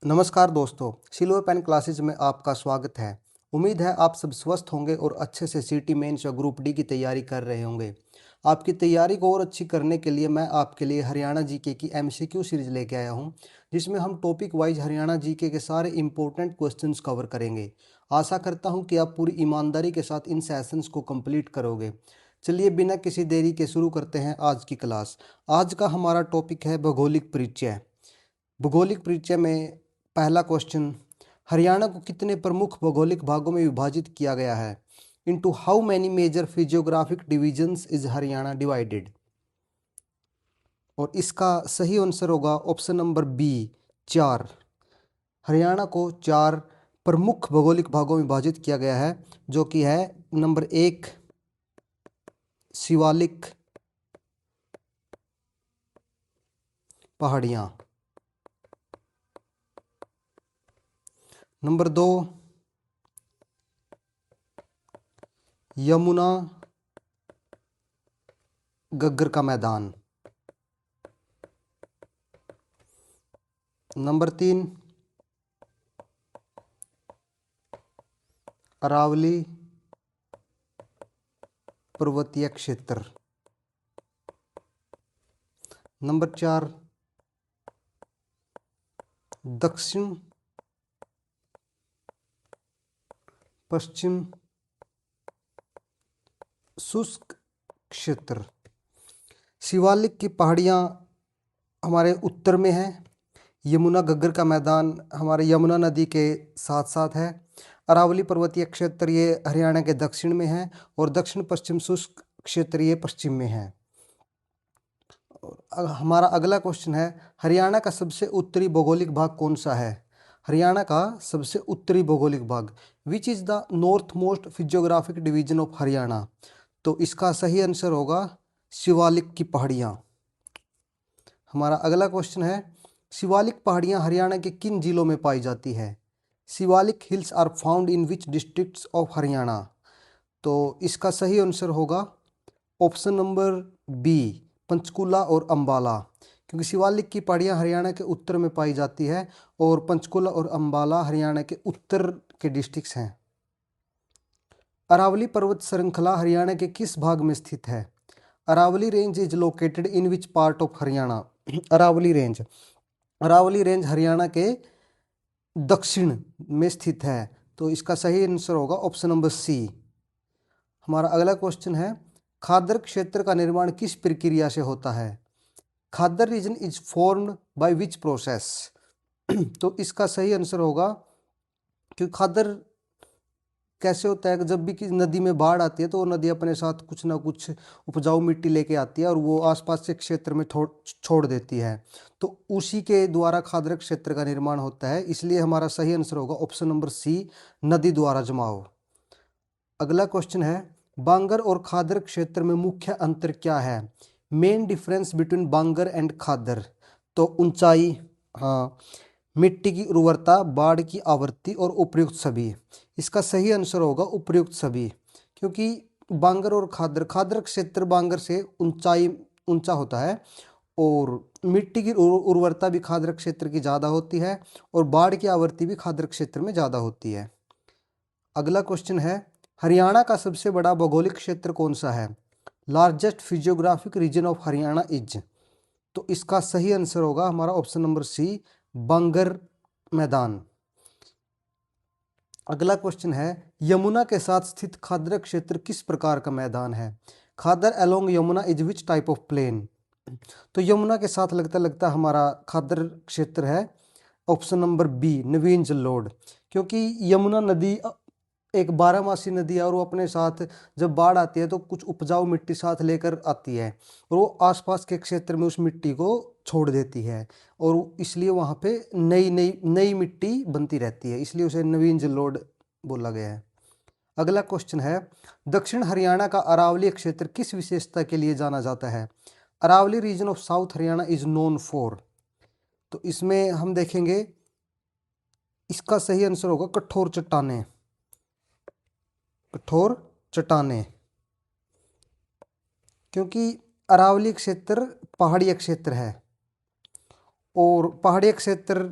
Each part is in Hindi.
नमस्कार दोस्तों, सिल्वर पेन क्लासेज में आपका स्वागत है। उम्मीद है आप सब स्वस्थ होंगे और अच्छे से सिटी मेंस या ग्रुप डी की तैयारी कर रहे होंगे। आपकी तैयारी को और अच्छी करने के लिए मैं आपके लिए हरियाणा जीके की एमसीक्यू सीरीज लेके आया हूं, जिसमें हम टॉपिक वाइज हरियाणा जीके के सारे इंपॉर्टेंट क्वेश्चंस कवर करेंगे। आशा करता हूं कि आप पूरी ईमानदारी के साथ इन सेशंस को कंप्लीट करोगे। चलिए बिना किसी देरी के शुरू करते हैं आज की क्लास। आज का हमारा टॉपिक है भौगोलिक परिचय। भौगोलिक परिचय में पहला क्वेश्चन, हरियाणा को कितने प्रमुख भौगोलिक भागों में विभाजित किया गया है? Into how many major physiographic divisions is Haryana divided? और इसका सही आंसर होगा ऑप्शन नंबर बी, 4। हरियाणा को 4 प्रमुख भौगोलिक भागों में विभाजित किया गया है, जो कि है नंबर 1 शिवालिक पहाड़ियाँ, नंबर 2 यमुना गग्गर का मैदान, नंबर 3 अरावली पर्वतीय क्षेत्र, नंबर 4 दक्षिण पश्चिम शुष्क क्षेत्र। शिवालिक की पहाड़ियाँ हमारे उत्तर में है। यमुना गग्गर का मैदान हमारे यमुना नदी के साथ साथ है। अरावली पर्वतीय क्षेत्र ये हरियाणा के दक्षिण में है और दक्षिण पश्चिम शुष्क क्षेत्र ये पश्चिम में है। हमारा अगला क्वेश्चन है, हरियाणा का सबसे उत्तरी भौगोलिक भाग कौन सा है? हरियाणा का सबसे उत्तरी भौगोलिक भाग, which is the north most physiographic division of Haryana? तो इसका सही आंसर होगा शिवालिक की पहाड़ियाँ। हमारा अगला क्वेश्चन है, शिवालिक पहाड़ियाँ हरियाणा के किन जिलों में पाई जाती है? Shivalik hills are found in which districts of Haryana? तो इसका सही आंसर होगा ऑप्शन नंबर बी, पंचकुला और अंबाला, क्योंकि शिवालिक की पहाड़ियाँ हरियाणा के उत्तर में पाई जाती है और पंचकुला और अंबाला हरियाणा के उत्तर के डिस्ट्रिक्ट्स हैं। अरावली पर्वत श्रृंखला हरियाणा के किस भाग में स्थित है? Aravalli range is located in which part of Haryana? Aravalli range Haryana के दक्षिण में स्थित है, तो इसका सही आंसर होगा ऑप्शन नंबर सी। हमारा अगला क्वेश्चन है, खादर क्षेत्र का निर्माण किस प्रक्रिया से होता है? Khadar region is formed by which process? तो इसका सही आंसर होगा, क्योंकि खादर कैसे होता है कि जब भी किसी नदी में बाढ़ आती है तो वो नदी अपने साथ कुछ ना कुछ उपजाऊ मिट्टी लेके आती है और वो आसपास के क्षेत्र में छोड़ देती है, तो उसी के द्वारा खादर क्षेत्र का निर्माण होता है। इसलिए हमारा सही आंसर होगा ऑप्शन नंबर सी, नदी द्वारा जमाव। अगला क्वेश्चन है, बांगर और खादर क्षेत्र में मुख्य अंतर क्या है? Main difference between Bangar and Khadar? तो ऊंचाई, हाँ, मिट्टी की उर्वरता, बाढ़ की आवृत्ति और उपयुक्त सभी। इसका सही आंसर होगा उपयुक्त सभी, क्योंकि बांगर और खादर, खादर क्षेत्र बांगर से ऊंचा होता है और मिट्टी की उर्वरता भी खादर क्षेत्र की ज़्यादा होती है और बाढ़ की आवृत्ति भी खादर क्षेत्र में ज़्यादा होती है। अगला क्वेश्चन है, हरियाणा का सबसे बड़ा भौगोलिक क्षेत्र कौन सा है? Largest physiographic region of Haryana is? तो इसका सही आंसर होगा हमारा ऑप्शन नंबर सी, बांगर मैदान। अगला क्वेश्चन है, यमुना के साथ स्थित खादर क्षेत्र किस प्रकार का मैदान है? Khadar along Yamuna is which type of plain? तो यमुना के साथ लगता लगता हमारा खादर क्षेत्र है ऑप्शन नंबर बी, नवीन जलोढ़, क्योंकि यमुना नदी एक बारहमासी नदी है और वो अपने साथ जब बाढ़ आती है तो कुछ उपजाऊ मिट्टी साथ लेकर आती है और वो आसपास के क्षेत्र में उस मिट्टी को छोड़ देती है और इसलिए वहाँ पे नई नई नई मिट्टी बनती रहती है, इसलिए उसे नवीन जलोढ़ बोला गया है। अगला क्वेश्चन है, दक्षिण हरियाणा का अरावली क्षेत्र किस विशेषता के लिए जाना जाता है? Aravalli region of south Haryana is known for? तो इसमें हम देखेंगे, इसका सही आंसर होगा कठोर चट्टानें, कठोर चट्टानें, क्योंकि अरावली क्षेत्र पहाड़ी क्षेत्र है और पहाड़ी क्षेत्र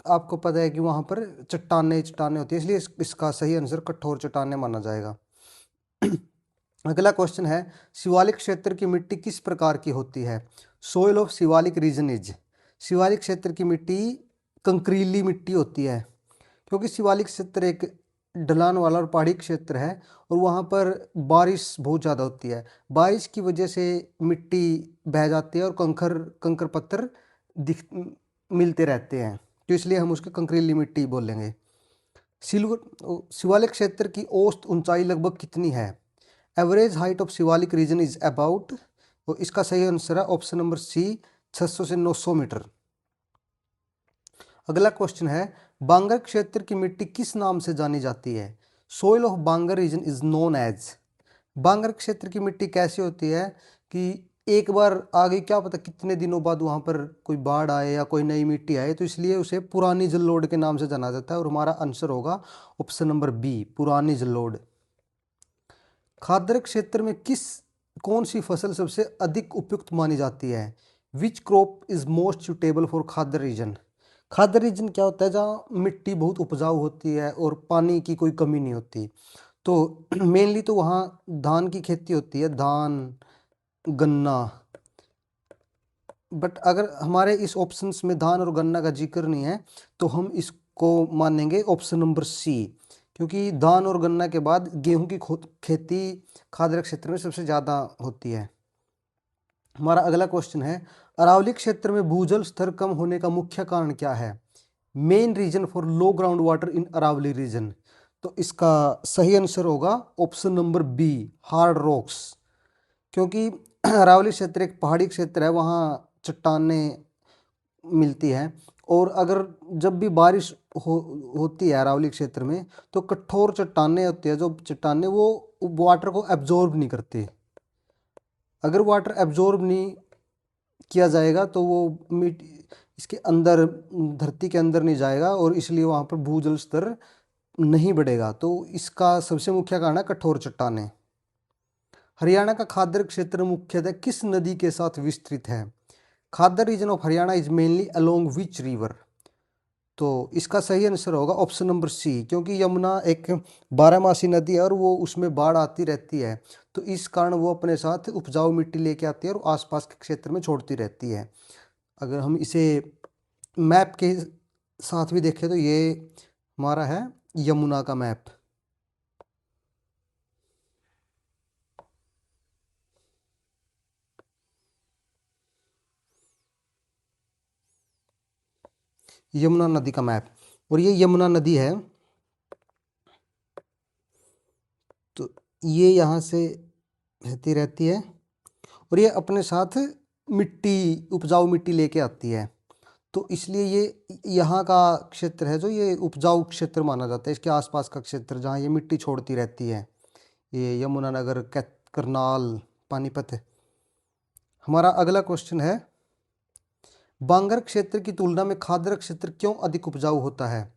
आपको पता है कि वहाँ पर चट्टाने चट्टाने होती है, इसलिए इसका सही आंसर कठोर चट्टाने माना जाएगा। अगला क्वेश्चन है, शिवालिक क्षेत्र की मिट्टी किस प्रकार की होती है? Soil of Shivalik region is, Shivalik क्षेत्र की मिट्टी कंकरीली मिट्टी होती है, क्योंकि शिवालिक क्षेत्र एक ढलान वाला और पहाड़ी क्षेत्र है और वहाँ पर बारिश बहुत ज़्यादा होती है। बारिश की वजह से मिट्टी बह जाती है और कंकर कंकर पत्थर दिख मिलते रहते हैं, तो इसलिए हम उसके कंकरीली मिट्टी बोलेंगे। शिवालिक क्षेत्र की औसत ऊंचाई लगभग कितनी है? Average height of Shivalik region is about, तो इसका सही आंसर है ऑप्शन नंबर सी, 600 से 900 मीटर। अगला क्वेश्चन है, बांगर क्षेत्र की मिट्टी किस नाम से जानी जाती है? Soil of Bangar region is known as, Bangar क्षेत्र की मिट्टी कैसी होती है कि एक बार आ गई, क्या पता कितने दिनों बाद वहां पर कोई बाढ़ आए या कोई नई मिट्टी आए, तो इसलिए उसे पुरानी जलोढ़ के नाम से जाना जाता है और हमारा आंसर होगा ऑप्शन नंबर बी, पुरानी जलोढ़। खाद्य क्षेत्र में कौन सी फसल सबसे अधिक उपयुक्त मानी जाती है? Which crop is most suitable for खाद्य रीजन, खाद्य रीजन क्या होता है? जहाँ मिट्टी बहुत उपजाऊ होती है और पानी की कोई कमी नहीं होती, तो मेनली तो वहाँ धान की खेती होती है, धान गन्ना। बट अगर हमारे इस ऑप्शंस में धान और गन्ना का जिक्र नहीं है तो हम इसको मानेंगे ऑप्शन नंबर सी, क्योंकि धान और गन्ना के बाद गेहूं की खेती खाद्य क्षेत्र में सबसे ज़्यादा होती है। हमारा अगला क्वेश्चन है, अरावली क्षेत्र में भूजल स्तर कम होने का मुख्य कारण क्या है? Main reason for low ground water in Aravalli region, तो इसका सही आंसर होगा option number B, hard rocks, क्योंकि अरावली क्षेत्र एक पहाड़ी क्षेत्र है, वहाँ चट्टानें मिलती हैं और अगर जब भी बारिश होती है अरावली क्षेत्र में तो कठोर चट्टानें होती है, जो चट्टानें वो वाटर को एब्जॉर्ब नहीं करती। अगर वाटर एब्जॉर्ब नहीं किया जाएगा तो वो इसके अंदर धरती के अंदर नहीं जाएगा और इसलिए वहाँ पर भूजल स्तर नहीं बढ़ेगा, तो इसका सबसे मुख्य कारण है कठोर चट्टानें। हरियाणा का खाद्य क्षेत्र मुख्यतः किस नदी के साथ विस्तृत है? खाद्य region of Haryana is mainly along which river, तो इसका सही आंसर होगा ऑप्शन नंबर सी, क्योंकि यमुना एक 12मासी नदी है और वो उसमें बाढ़ आती रहती है, तो इस कारण वो अपने साथ उपजाऊ मिट्टी लेके आती है और आसपास के क्षेत्र में छोड़ती रहती है। अगर हम इसे मैप के साथ भी देखें तो ये हमारा है यमुना का मैप। यमुना नदी का मैप, और ये यमुना नदी है, तो ये यहाँ से बहती रहती है और ये अपने साथ मिट्टी, उपजाऊ मिट्टी लेके आती है, तो इसलिए ये यहाँ का क्षेत्र है जो ये उपजाऊ क्षेत्र माना जाता है, इसके आसपास का क्षेत्र जहाँ ये मिट्टी छोड़ती रहती है, ये यमुनानगर, करनाल, पानीपत। हमारा अगला क्वेश्चन है, बांगर क्षेत्र की तुलना में खादर क्षेत्र क्यों अधिक उपजाऊ होता है?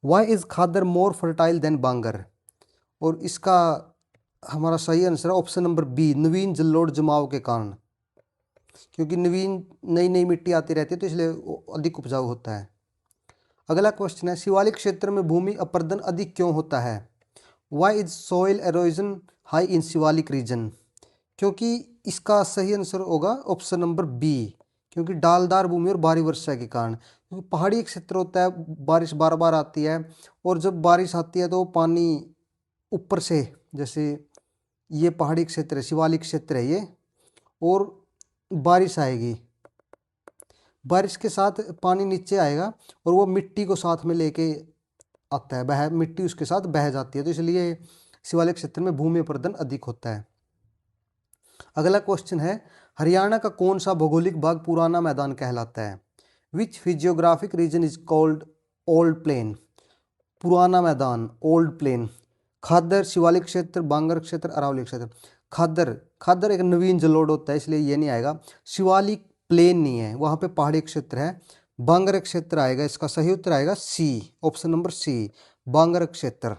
Why is Khadar more fertile than Bangar, और इसका हमारा सही आंसर है ऑप्शन नंबर बी, नवीन जलोढ़ जमाव के कारण, क्योंकि नवीन नई नई मिट्टी आती रहती है तो इसलिए अधिक उपजाऊ होता है। अगला क्वेश्चन है, शिवालिक क्षेत्र में भूमि अपरदन अधिक क्यों होता है? Why is soil erosion high in Shivalik region, क्योंकि इसका सही आंसर होगा ऑप्शन नंबर बी, क्योंकि डालदार भूमि और भारी वर्षा के कारण, क्योंकि पहाड़ी क्षेत्र होता है, बारिश बार बार आती है और जब बारिश आती है तो पानी ऊपर से, जैसे ये पहाड़ी क्षेत्र है, शिवालिक क्षेत्र है ये, और बारिश आएगी, बारिश के साथ पानी नीचे आएगा और वो मिट्टी को साथ में लेके आता है, बह मिट्टी उसके साथ बह जाती है, तो इसलिए शिवालिक क्षेत्र में भूमि अपरदन अधिक होता है। अगला क्वेश्चन है, हरियाणा का कौन सा भौगोलिक भाग पुराना मैदान कहलाता है? Which physiographic region is called old plain, पुराना मैदान, ओल्ड प्लेन। खादर, शिवालिक क्षेत्र, बांगर क्षेत्र, अरावली क्षेत्र। खादर, खादर एक नवीन जलोढ़ होता है इसलिए ये नहीं आएगा। शिवालिक प्लेन नहीं है, वहाँ पे पहाड़ी क्षेत्र है। बांगर क्षेत्र आएगा, इसका सही उत्तर आएगा सी, ऑप्शन नंबर सी, बांगर क्षेत्र,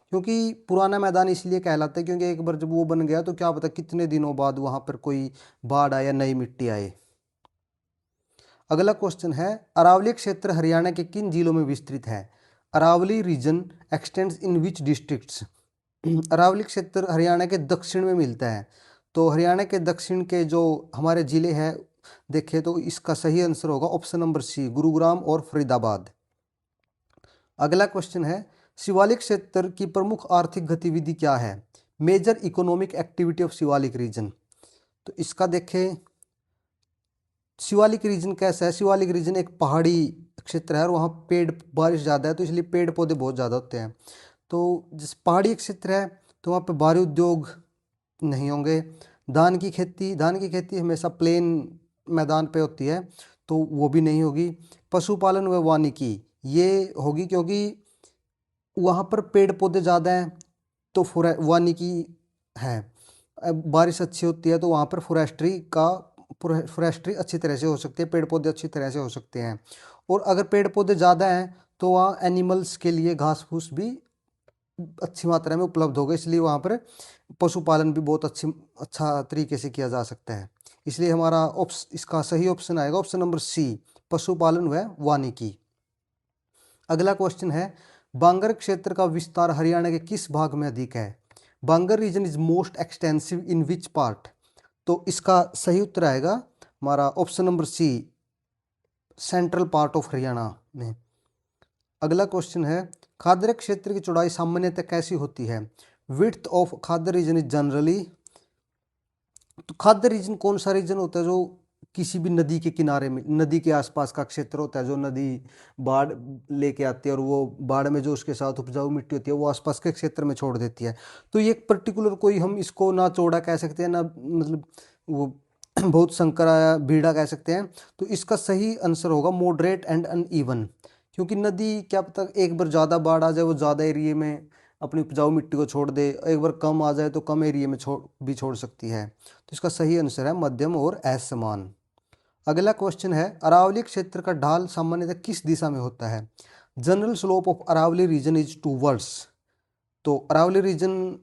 क्योंकि पुराना मैदान इसलिए कहलाता है क्योंकि एक बार जब वो बन गया तो क्या पता कितने दिनों बाद वहाँ पर कोई बाढ़ आए या नई मिट्टी आए। अगला क्वेश्चन है, अरावली क्षेत्र हरियाणा के किन जिलों में विस्तृत है? Aravalli reason x tends in which districts? Aravalli क्षेत्र हरियाणा के दक्षिण में मिलता है, तो हरियाणा के दक्षिण के जो हमारे जिले हैं देखें तो इसका सही आंसर होगा ऑप्शन नंबर सी, गुरुग्राम और फरीदाबाद। अगला क्वेश्चन है, शिवालिक क्षेत्र की प्रमुख आर्थिक गतिविधि क्या है? Major economic activity of Shivalik region. तो इसका देखें, शिवालिक रीजन कैसा है? शिवालिक रीजन एक पहाड़ी क्षेत्र है और वहाँ पेड़ बारिश ज़्यादा है, तो इसलिए पेड़ पौधे बहुत ज़्यादा होते हैं। तो जिस पहाड़ी क्षेत्र है तो वहाँ पे भारी उद्योग नहीं होंगे। धान की खेती हमेशा प्लेन मैदान पे होती है, तो वो भी नहीं होगी। पशुपालन व वानिकी ये होगी, क्योंकि वहाँ पर पेड़ पौधे ज़्यादा हैं, तो वानिकी है। बारिश अच्छी होती है तो वहाँ पर फॉरेस्ट्री अच्छी तरह से हो सकती है, पेड़ पौधे अच्छी तरह से हो सकते हैं। और अगर पेड़ पौधे ज़्यादा हैं तो वहाँ एनिमल्स के लिए घास फूस भी अच्छी मात्रा में उपलब्ध होगा, इसलिए वहाँ पर पशुपालन भी बहुत अच्छा तरीके से किया जा सकता है। इसलिए हमारा इसका सही ऑप्शन आएगा ऑप्शन नंबर सी, पशुपालन व वानिकी। अगला क्वेश्चन है, बांगर क्षेत्र का विस्तार हरियाणा के किस भाग में अधिक है? Bangar region is most extensive in which part? तो इसका सही उत्तर आएगा हमारा option number C, central part of Haryana में। अगला क्वेश्चन है, खाद्य क्षेत्र की चौड़ाई सामान्यतः कैसी होती है? विड्थ ऑफ खाद्य रीजन इज जनरली। तो खाद्य रीजन कौन सा रीजन होता है? जो किसी भी नदी के किनारे में, नदी के आसपास का क्षेत्र होता है, जो नदी बाढ़ लेके आती है और वो बाढ़ में जो उसके साथ उपजाऊ मिट्टी होती है वो आसपास के क्षेत्र में छोड़ देती है। तो ये एक पर्टिकुलर कोई, हम इसको ना चौड़ा कह सकते हैं ना मतलब वो बहुत संकरा या भीड़ा कह सकते हैं। तो इसका सही आंसर होगा मॉडरेट एंड अनइवन, क्योंकि नदी क्या पता एक बार ज़्यादा बाढ़ आ जाए वो ज़्यादा एरिया में अपनी उपजाऊ मिट्टी को छोड़ दे, एक बार कम आ जाए तो कम एरिया में छोड़ सकती है। तो इसका सही आंसर है मध्यम और असमान। अगला क्वेश्चन है, अरावली क्षेत्र का ढाल सामान्यतः किस दिशा में होता है? General slope of Aravalli region is towards. तो अरावली रीजन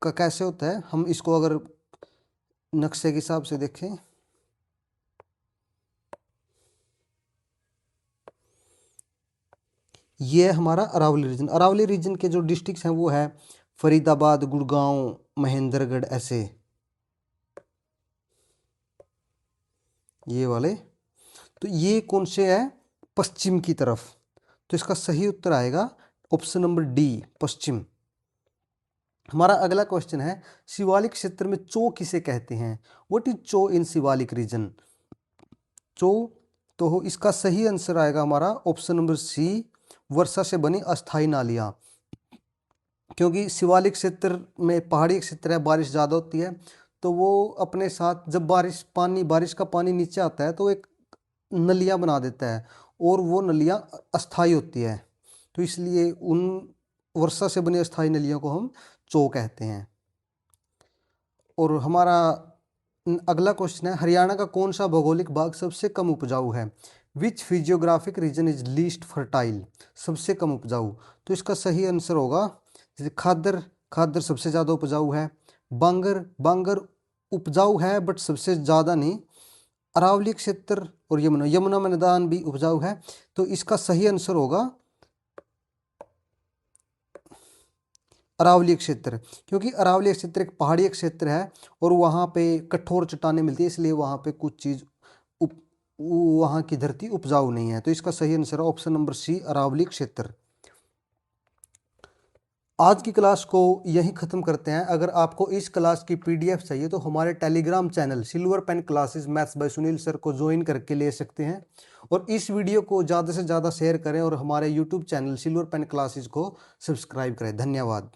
का कैसे होता है, हम इसको अगर नक्शे के हिसाब से देखें, ये हमारा अरावली रीजन। अरावली रीजन के जो डिस्ट्रिक्ट्स हैं वो है फरीदाबाद, गुड़गांव, महेंद्रगढ़, ऐसे ये वाले। तो ये कौन से है? पश्चिम की तरफ। तो इसका सही उत्तर आएगा ऑप्शन नंबर डी, पश्चिम। हमारा अगला क्वेश्चन है, शिवालिक क्षेत्र में चो किसे कहते हैं? व्हाट इज चो इन शिवालिक रीजन? चो, तो इसका सही आंसर आएगा हमारा ऑप्शन नंबर सी, वर्षा से बनी अस्थाई नालियाँ। क्योंकि शिवालिक क्षेत्र में पहाड़ी क्षेत्र है, बारिश ज़्यादा होती है, तो वो अपने साथ जब बारिश का पानी नीचे आता है तो एक नलियाँ बना देता है, और वो नलियाँ अस्थाई होती है, तो इसलिए उन वर्षा से बनी अस्थाई नलियों को हम चो कहते हैं। और हमारा अगला क्वेश्चन है, हरियाणा का कौन सा भौगोलिक भाग सबसे कम उपजाऊ है? Which physiographic region is least fertile? सबसे कम उपजाऊ, तो इसका सही आंसर होगा जैसे खादर सबसे ज़्यादा उपजाऊ है। बांगर उपजाऊ है बट सबसे ज़्यादा नहीं। अरावली क्षेत्र और यमुना मैदान भी उपजाऊ है, तो इसका सही आंसर होगा अरावली क्षेत्र, क्योंकि अरावली क्षेत्र एक पहाड़ी क्षेत्र है और वहाँ पे कठोर चट्टानें मिलती है, इसलिए वहाँ पे कुछ चीज़ वहाँ की धरती उपजाऊ नहीं है। तो इसका सही आंसर है ऑप्शन नंबर सी, अरावली क्षेत्र। आज की क्लास को यहीं ख़त्म करते हैं। अगर आपको इस क्लास की पीडीएफ चाहिए तो हमारे Telegram channel silver pen classes maths by Sunil sir को ज्वाइन करके ले सकते हैं, और इस वीडियो को ज़्यादा से ज़्यादा शेयर करें और हमारे YouTube channel silver pen classes को सब्सक्राइब करें। धन्यवाद।